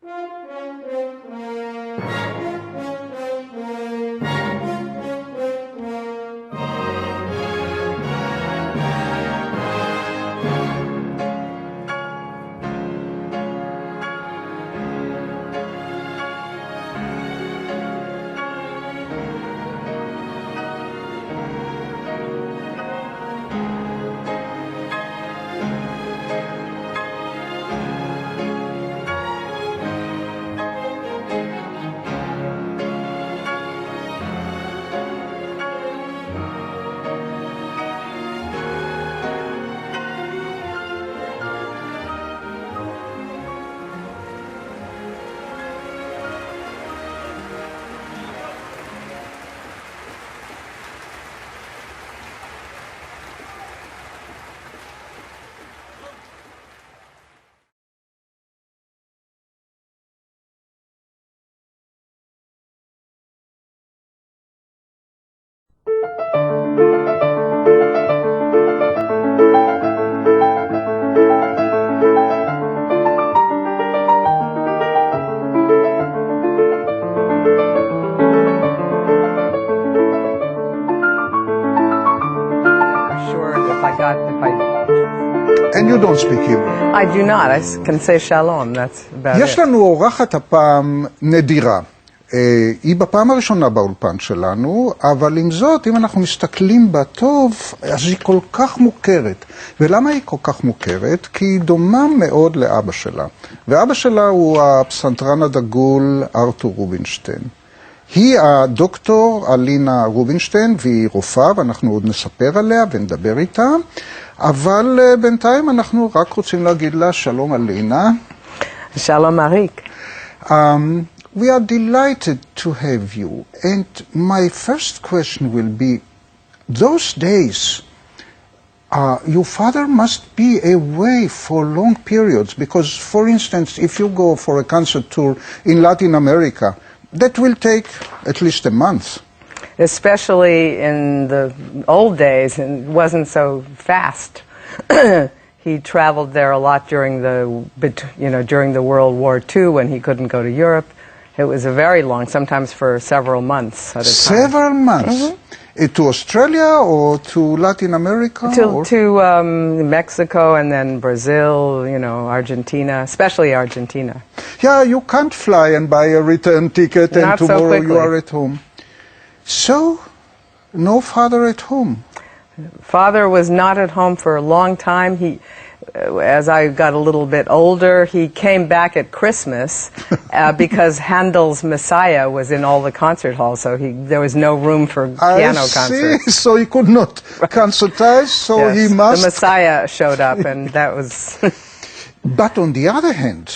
And you don't speak Hebrew. I do not. I can say shalom. That's about יש לנו אורחת הפעם נדירה. היא בפעם הראשונה באולפן שלנו, אבל עם זאת, אם אנחנו מסתכלים בה טוב, אז היא כל כך מוכרת. ולמה היא כל כך מוכרת? כי היא דומה מאוד לאבא שלה. ואבא שלה הוא הפסנתרן הדגול ארתור רובינשטיין. היא הדוקטור אלינה רובינשטיין, והיא רופאה, ואנחנו עוד נספר עליה ונדבר איתה. אבל בינתיים אנחנו רק רוצים להגיד לה שלום אלינה. שלום אריק. We are delighted to have you. And my first question will be, those days, your father must be away for long periods, because, for instance, if you go for a concert tour in Latin America, that will take at least a month. Especially in the old days, and it wasn't so fast. He traveled there a lot during the World War II when he couldn't go to Europe. It was a very long, sometimes for several months at a time. Several months? Mm-hmm. To Australia or to Latin America? To Mexico and then Brazil, Argentina, especially Argentina. Yeah, you can't fly and buy a return ticket and Not tomorrow so quickly. You are at home. So, no father at home? Father was not at home for a long time. As I got a little bit older, he came back at Christmas because Handel's Messiah was in all the concert halls, so there was no room for piano concerts. I see, so he could not concertize, so yes, he must... The Messiah showed up, and that was... But on the other hand,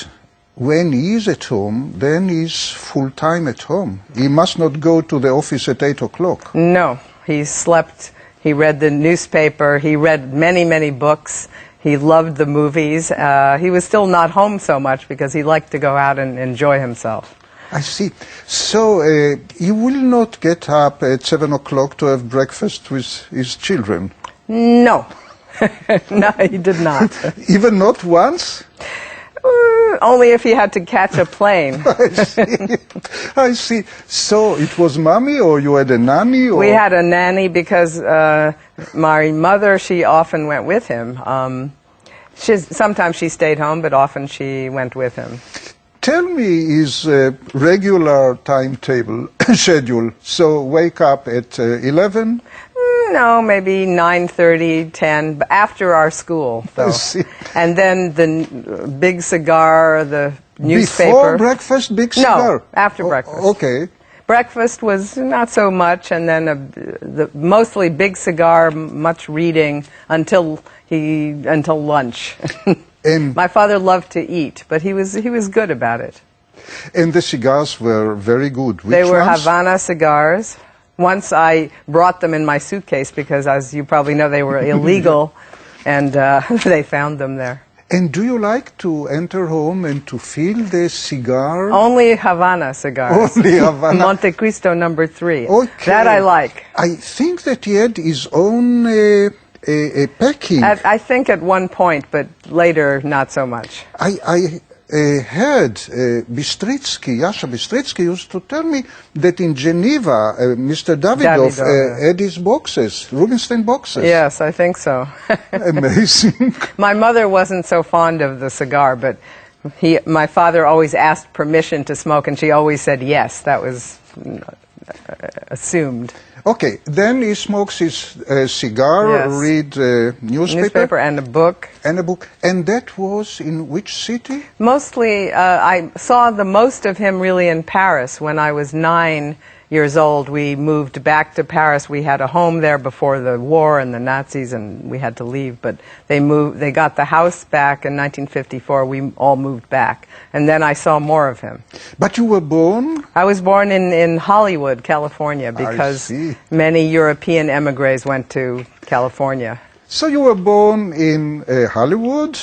when he is at home, then he's full-time at home. He must not go to the office at 8 o'clock. No, he slept, he read the newspaper, he read many, many books. He loved the movies. He was still not home so much because he liked to go out and enjoy himself. I see. So he will not get up at 7 o'clock to have breakfast with his children? No. No, he did not. Even not once? Only if he had to catch a plane. I see. I see. So it was mommy, or you had a nanny? Or? We had a nanny because my mother, she often went with him. Sometimes she stayed home, but often she went with him. Tell me his regular timetable, schedule. So wake up at 11? No, maybe 9:30, 10, but after our school, though. And then the big cigar, the newspaper. Before breakfast, big cigar? No, after breakfast. Okay. Breakfast was not so much, and then mostly big cigar, much reading until lunch. And my father loved to eat, but he was good about it. And the cigars were very good. Which they were ones? Havana cigars. Once I brought them in my suitcase because, as you probably know, they were illegal, and they found them there. And do you like to enter home and to feel the cigar? Only Havana cigars. Only Havana. Monte Cristo number 3. Okay. That I like. I think that he had his own packing. I think at one point, but later not so much. heard Yasha Bistritsky used to tell me that in Geneva, Mr. Davidov had his boxes, Rubinstein boxes. Yes, I think so. Amazing. My mother wasn't so fond of the cigar, but my father always asked permission to smoke, and she always said yes. That was assumed. Okay, then he smokes his cigar, Yes. read newspaper. And a book. And a book. And that was in which city? Mostly, I saw the most of him really in Paris. When I was 9 years old, we moved back to Paris. We had a home there before the war and the Nazis, and we had to leave. But they got the house back in 1954. We all moved back. And then I saw more of him. But you were born? I was born in Hollywood, California, because many European emigres went to California. So you were born in Hollywood,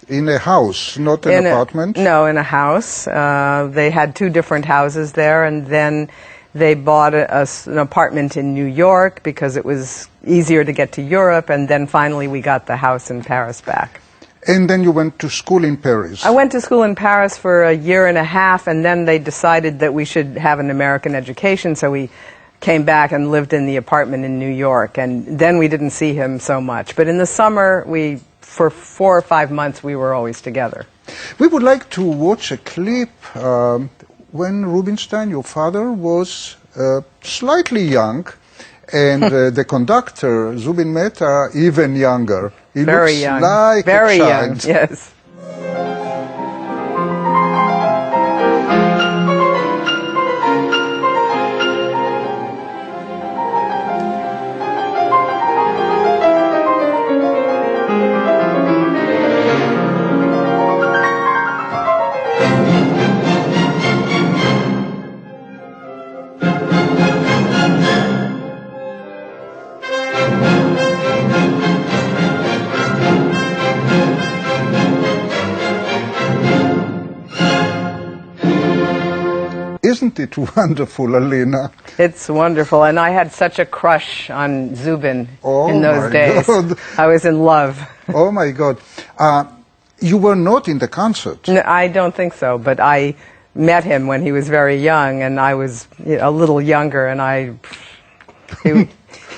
in a house, not an apartment? No, in a house. They had 2 different houses there, and then they bought an apartment in New York because it was easier to get to Europe, and then finally we got the house in Paris back. And then you went to school in Paris? I went to school in Paris for a year and a half, and then they decided that we should have an American education, so we came back and lived in the apartment in New York, and then we didn't see him so much. But in the summer, for 4 or 5 months, we were always together. We would like to watch a clip when Rubinstein, your father, was slightly young, and the conductor, Zubin Mehta, even younger. He Very looks young. like Very a young, child. yes. Isn't it wonderful, Alina? It's wonderful, and I had such a crush on Zubin in those days. God. I was in love. Oh my God. You were not in the concert. No, I don't think so, but I met him when he was very young, and I was a little younger, and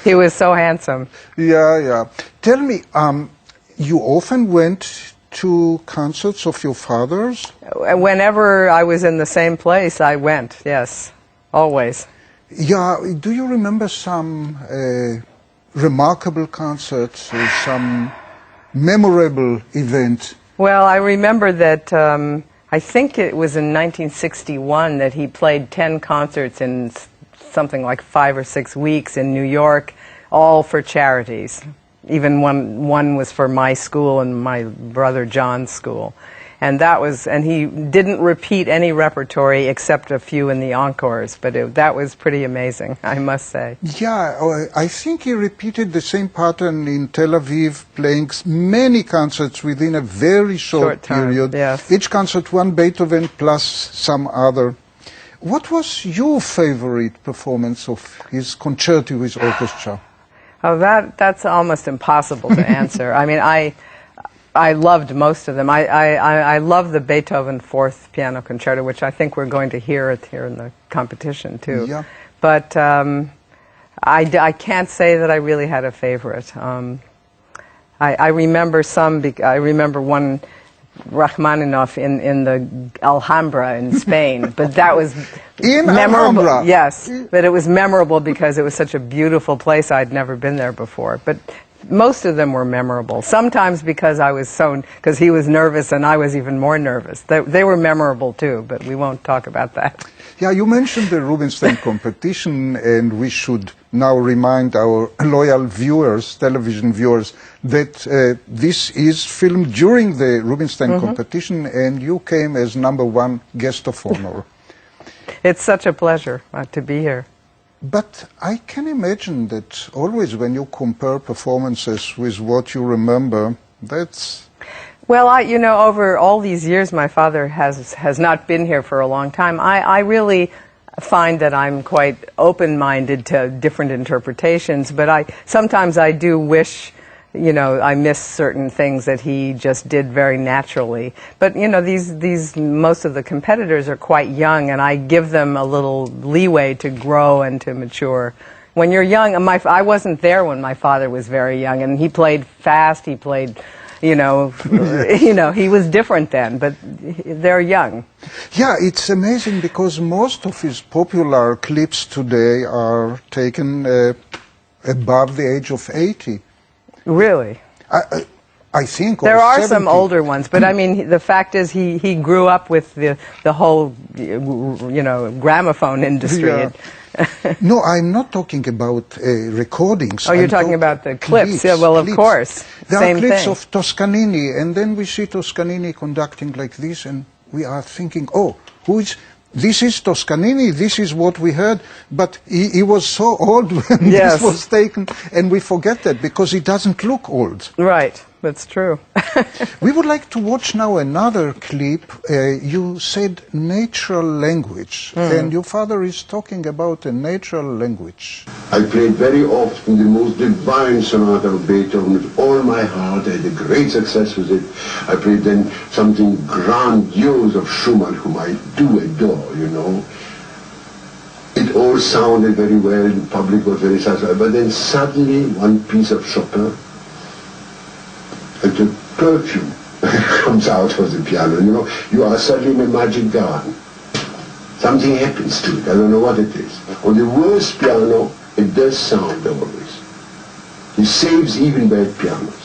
he was so handsome. Yeah. Tell me, you often went to concerts of your father's? Whenever I was in the same place, I went, yes, always. Yeah, do you remember some remarkable concerts or some memorable event? Well, I remember that I think it was in 1961 that he played 10 concerts in something like 5 or 6 weeks in New York, all for charities. Even one was for my school and my brother John's school. And he didn't repeat any repertory except a few in the encores, but that was pretty amazing, I must say. Yeah, I think he repeated the same pattern in Tel Aviv, playing many concerts within a very short period. Yes. Each concert one Beethoven plus some other. What was your favorite performance of his concerto with orchestra? Oh, that's almost impossible to answer. I mean, I loved most of them. I love the Beethoven 4th Piano Concerto, which I think we're going to hear it here in the competition too. Yeah. But I can't say that I really had a favorite. I remember I remember one Rachmaninoff in the Alhambra in Spain, but that was memorable. Alhambra. Yes, but it was memorable because it was such a beautiful place. I'd never been there before, but most of them were memorable. Sometimes because because he was nervous and I was even more nervous. They were memorable too, but we won't talk about that. Yeah, you mentioned the Rubinstein competition, and we should now remind our loyal viewers, television viewers, that this is filmed during the Rubinstein competition, and you came as #1 guest of honor. It's such a pleasure to be here. But I can imagine that always when you compare performances with what you remember, that's... Well, over all these years, my father has not been here for a long time. I really find that I'm quite open-minded to different interpretations, but sometimes I do wish, you know, I miss certain things that he just did very naturally. But, you know, most of the competitors are quite young, and I give them a little leeway to grow and to mature. When you're young, I wasn't there when my father was very young, and he played fast, he played, you know, he was different then, but they're young. Yeah, it's amazing because most of his popular clips today are taken above the age of 80. Really? I think. There are 70. some older ones, but I mean, the fact is he grew up with the whole, you know, gramophone industry. Yeah. No, I'm not talking about recordings. Oh, you're talking about the clips. Yeah, well, of course. There Same are clips thing. of Toscanini, and then we see Toscanini conducting like this, and we are thinking, oh, this is Toscanini, this is what we heard, but he was so old when Yes. this was taken, and we forget that because he doesn't look old. Right, that's true. We would like to watch now another clip. You said natural language, and your father is talking about a natural language. I played very often the most divine sonata of Beethoven with all my heart. I had a great success with it. I played then something grandiose of Schumann, whom I do adore, you know. It all sounded very well, the public was very satisfied, but then suddenly one piece of Chopin, and the perfume comes out of the piano, you know. You are suddenly in a magic garden. Something happens to it, I don't know what it is. On the worst piano, it does sound always. He saves even bad pianos.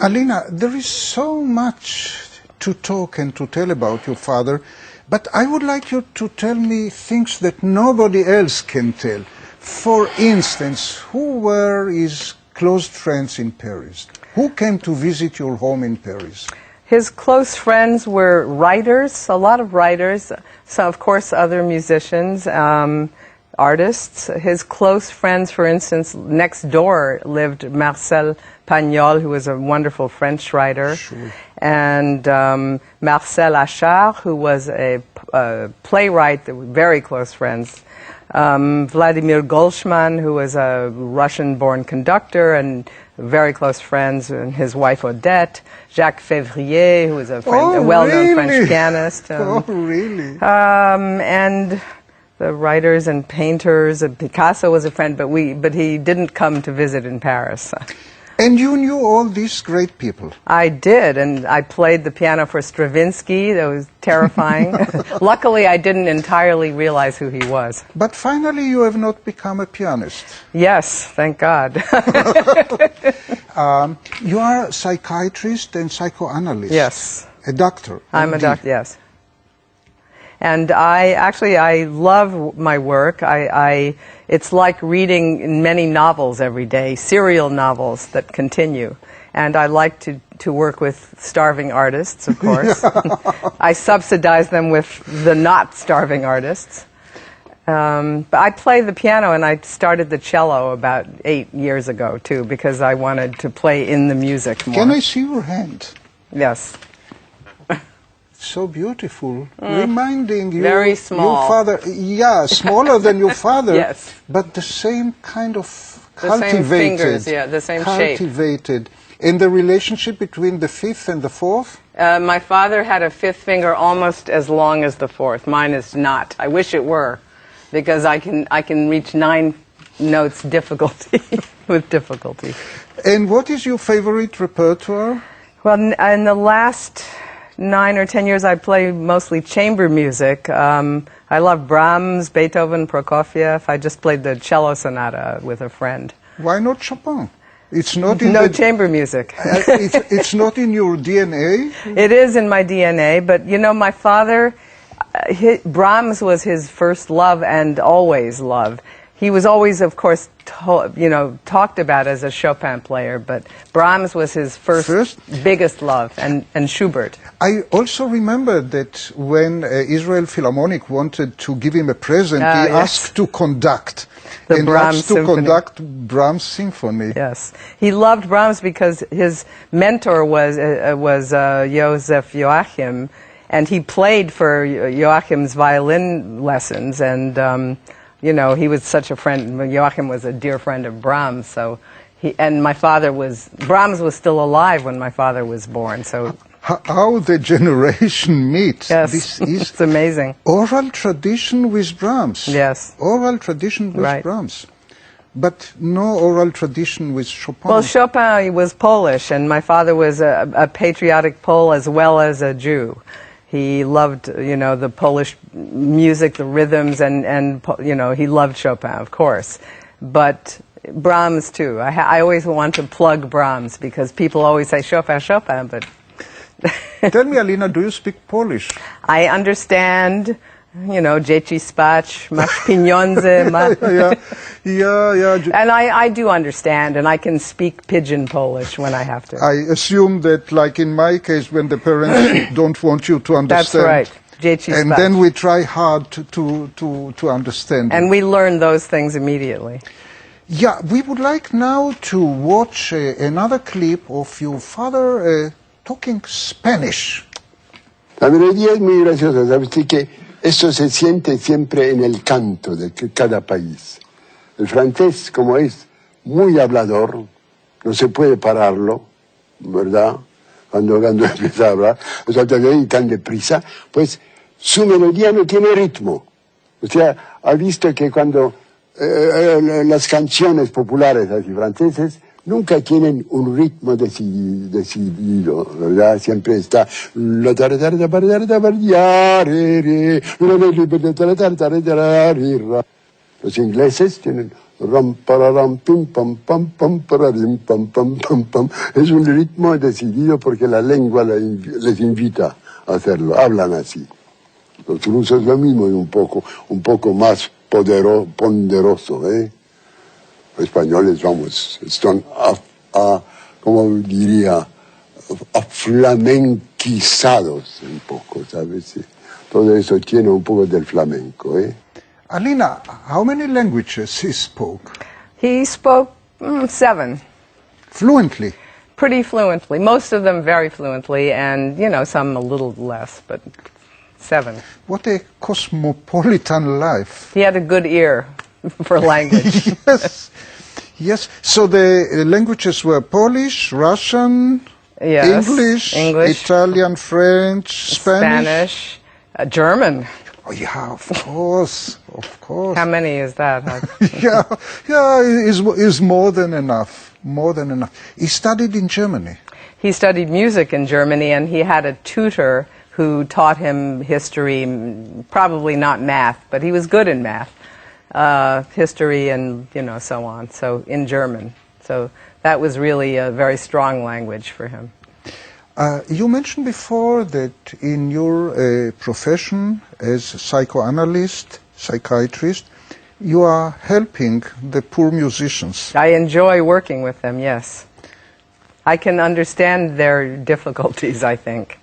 Alina, there is so much to talk and to tell about your father, but I would like you to tell me things that nobody else can tell. For instance, who were his close friends in Paris? Who came to visit your home in Paris? His close friends were writers, a lot of writers, so of course other musicians, artists. His close friends, for instance, next door lived Marcel Pagnol, who was a wonderful French writer, Sure. and Marcel Achard, who was a playwright, they were very close friends. Vladimir Golshman, who was a Russian-born conductor and very close friends, and his wife Odette. Jacques Février, who was a well-known French pianist. Oh, really? And the writers and painters. Picasso was a friend, but he didn't come to visit in Paris. And you knew all these great people? I did, and I played the piano for Stravinsky. That was terrifying. Luckily, I didn't entirely realize who he was. But finally, you have not become a pianist. Yes, thank God. You are a psychiatrist and psychoanalyst. Yes. A doctor. I'm a indeed. doctor, yes. And I love my work. It's like reading many novels every day, serial novels that continue. And I like to work with starving artists, of course. I subsidize them with the not starving artists. But I play the piano, and I started the cello about 8 years ago, too, because I wanted to play in the music more. Can I see your hand? Yes. So beautiful, reminding you Very small. your father. Yeah, smaller than your father. Yes. But the same kind of The same cultivated. fingers, yeah, the same shape. Cultivated. And the relationship between the fifth and the fourth? My father had a fifth finger almost as long as the fourth. Mine is not. I wish it were, because I can reach 9 notes with difficulty. And what is your favorite repertoire? Well, in the last 9 or 10 years, I play mostly chamber music. I love Brahms, Beethoven, Prokofiev. I just played the cello sonata with a friend. Why not Chopin? It's not in No chamber music. it's not in your DNA? It is in my DNA, but you know, my father, Brahms was his first love and always loved. He was always, of course, talked about as a Chopin player, but Brahms was his first biggest love, and Schubert. I also remember that when Israel Philharmonic wanted to give him a present, he asked to conduct. The Brahms Symphony. Conduct Brahms Symphony. Yes. He loved Brahms because his mentor was Joseph Joachim, and he played for Joachim's violin lessons, and you know, he was such a friend. Joachim was a dear friend of Brahms, so Brahms was still alive when my father was born, so. How the generation meet. Yes, This is it's amazing. Oral tradition with Brahms. Yes. Oral tradition with Brahms. But no oral tradition with Chopin. Well, Chopin was Polish, and my father was a patriotic Pole as well as a Jew. He loved, you know, the Polish music, the rhythms, and you know, he loved Chopin, of course. But Brahms, too. I always want to plug Brahms, because people always say Chopin, Chopin, but... Tell me, Alina, do you speak Polish? I understand, you know, dzieci spać, masz pieniądze. Yeah. And I do understand, and I can speak pidgin Polish when I have to. I assume that, like in my case, when the parents don't want you to understand. That's right. Dzieci and spać. then we try hard to understand. And we learn those things immediately. Yeah, we would like now to watch another clip of your father talking Spanish. La melodía es muy graciosa, ¿sabes que eso se siente siempre en el canto de cada país? El francés, como es muy hablador, no se puede pararlo, ¿verdad? Cuando empieza a hablar, o sea, tan deprisa, pues su melodía no tiene ritmo. O sea, ha visto que cuando las canciones populares así franceses nunca tienen un ritmo decidido, ¿verdad? Siempre está... Los ingleses tienen... Es un ritmo decidido porque la lengua les invita a hacerlo, hablan así. Los rusos lo mismo y un poco más ponderoso, ¿eh? Los españoles, vamos, están, como diría, flamenquizados un poco, ¿sabes? Todo eso tiene un poco del flamenco, ¿eh? Alina, how many languages he spoke? He spoke 7. Fluently? Pretty fluently. Most of them very fluently, and, you know, some a little less, but 7. What a cosmopolitan life. He had a good ear for language. Yes. So the languages were Polish, Russian, English, Italian, French, Spanish, German. Oh, yeah, of course. How many is that? Is more than enough. More than enough. He studied in Germany. He studied music in Germany, and he had a tutor who taught him history, probably not math, but he was good in math. History and, you know, so on, so in German. So that was really a very strong language for him. You mentioned before that in your profession as psychoanalyst, psychiatrist, you are helping the poor musicians. I enjoy working with them, yes. I can understand their difficulties, I think.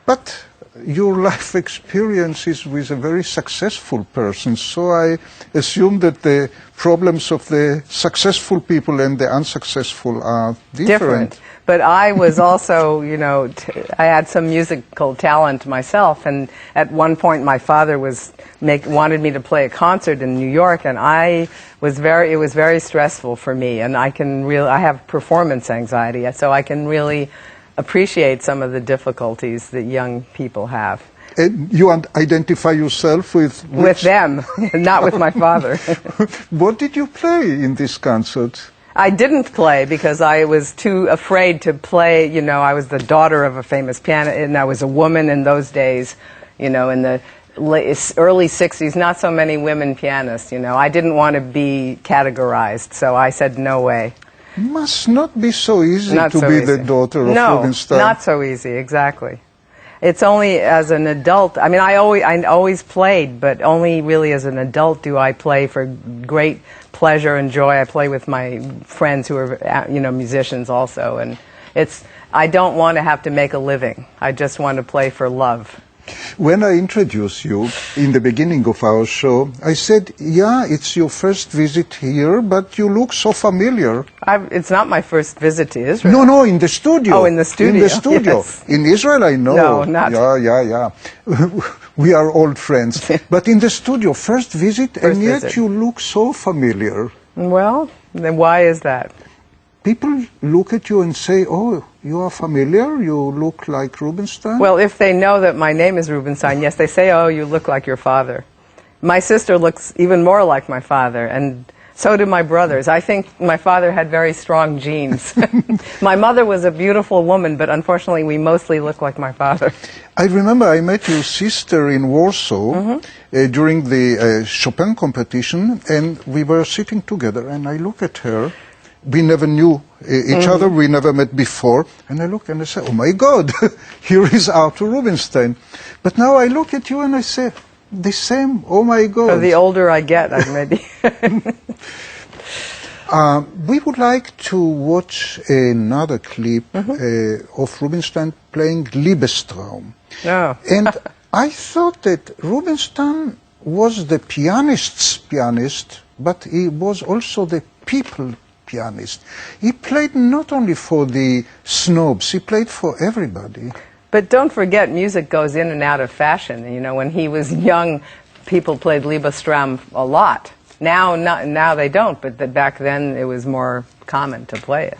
But your life experience is with a very successful person, so I assume that the problems of the successful people and the unsuccessful are different. But I was also, you know, I had some musical talent myself, and at one point my father wanted me to play a concert in New York, and it was very stressful for me, and I have performance anxiety, so I can really appreciate some of the difficulties that young people have. And you identify yourself with them, not with my father. What did you play in this concert? I didn't play because I was too afraid to play. You know, I was the daughter of a famous pianist, and I was a woman in those days. You know, in the early 60s, not so many women pianists. You know, I didn't want to be categorized, so I said no way. Must not be so easy Not to so be easy. the daughter of No, Rubinstein. not so easy. Exactly. It's only as an adult. I mean, I always played, but only really as an adult do I play for great pleasure and joy. I play with my friends who are, you know, musicians also, and I don't want to have to make a living. I just want to play for love. When I introduced you in the beginning of our show, I said, yeah, it's your first visit here, but you look so familiar. It's not my first visit to Israel. No, in the studio. Oh, in the studio. In the studio. Yes. In Israel, I know. No, not. Yeah. We are old friends. But in the studio, first visit, and yet visit. you look so familiar. Well, then why is that? People look at you and say, oh, you are familiar, you look like Rubinstein? Well, if they know that my name is Rubinstein, yes, they say, oh, you look like your father. My sister looks even more like my father, and so do my brothers. I think my father had very strong genes. My mother was a beautiful woman, but unfortunately we mostly look like my father. I remember I met your sister in Warsaw during the Chopin competition, and we were sitting together, and I look at her. We never knew each other, we never met before, and I look and I say, oh my God, here is Arthur Rubinstein. But now I look at you and I say, the same, oh my God. So the older I get, maybe. We would like to watch another clip of Rubinstein playing Liebestraum. No. And I thought that Rubinstein was the pianist's pianist, but he was also the people pianist. He played not only for the snobs, he played for everybody. But don't forget, music goes in and out of fashion. You know, when he was young, people played Liebestraum a lot. Now they don't, but back then it was more common to play it.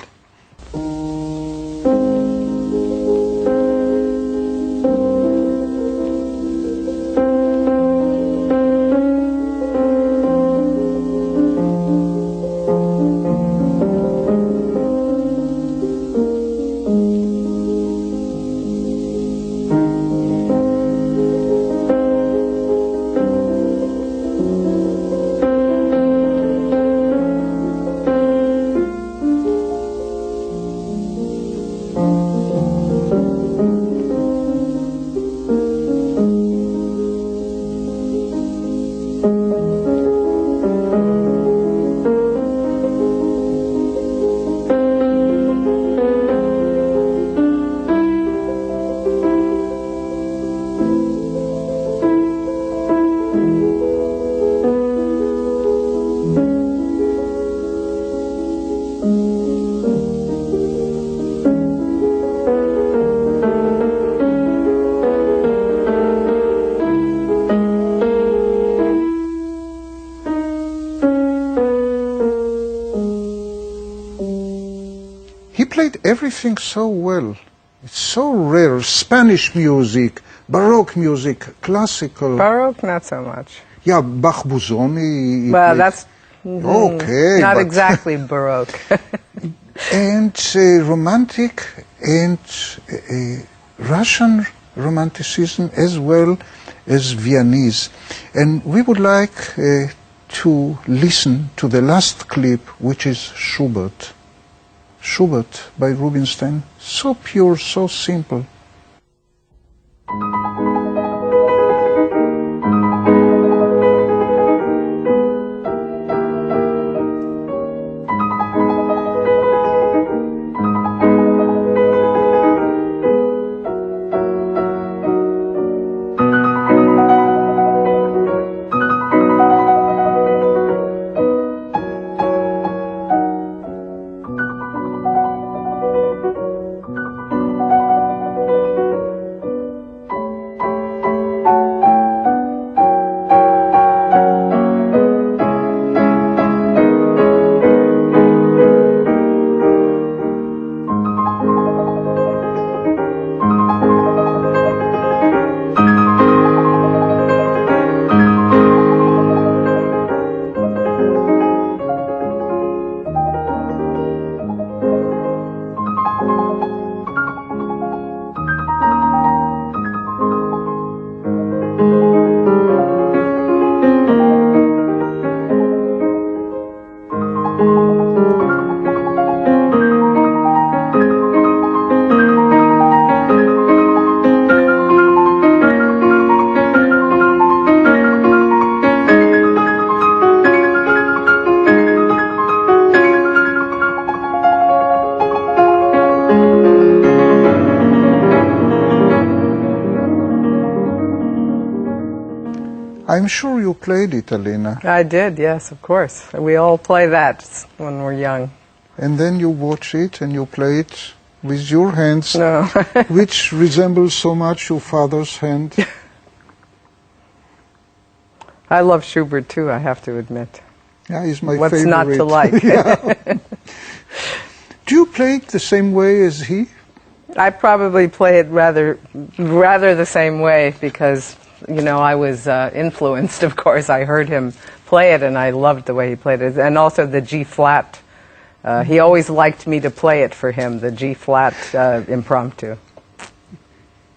Everything so well. It's so rare. Spanish music, Baroque music, classical. Baroque, not so much. Yeah, Bach Busoni. Well, that's okay, not but exactly Baroque. and Romantic and Russian Romanticism as well as Viennese. And we would like to listen to the last clip, which is Schubert. Schubert by Rubinstein, so pure, so simple. I'm sure you played it, Elena. I did, yes, of course. We all play that when we're young. And then you watch it and you play it with your hands, No. which resembles so much your father's hand. I love Schubert too, I have to admit. Yeah, he's my What's favorite. not to like? Yeah. Do you play it the same way as he? I probably play it rather the same way because, you know, I was influenced, of course. I heard him play it and I loved the way he played it. And also the G-flat. He always liked me to play it for him, the G-flat impromptu.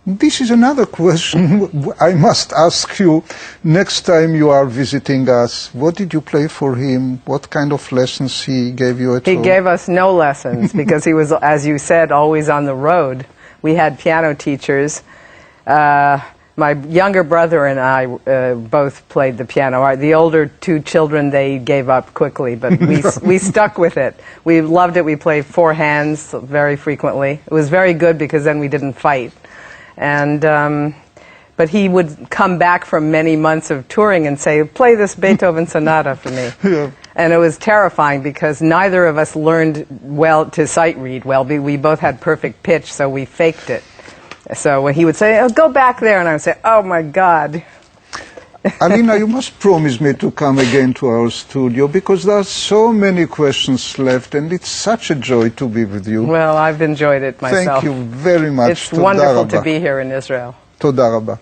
This is another question I must ask you next time you are visiting us. What did you play for him? What kind of lessons he gave you at home? He gave us no lessons because he was, as you said, always on the road. We had piano teachers. My younger brother and I both played the piano. The older two children, they gave up quickly, but we stuck with it. We loved it. We played four hands very frequently. It was very good because then we didn't fight. And but he would come back from many months of touring and say, "Play this Beethoven sonata for me." Yeah. And it was terrifying because neither of us learned well to sight read well. We both had perfect pitch, so we faked it. So when he would say, "Oh, go back there," and I would say, "Oh my God." Alina, you must promise me to come again to our studio because there are so many questions left and it's such a joy to be with you. Well, I've enjoyed it myself. Thank you very much. It's wonderful to be here in Israel. תודה רבה.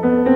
Thank you.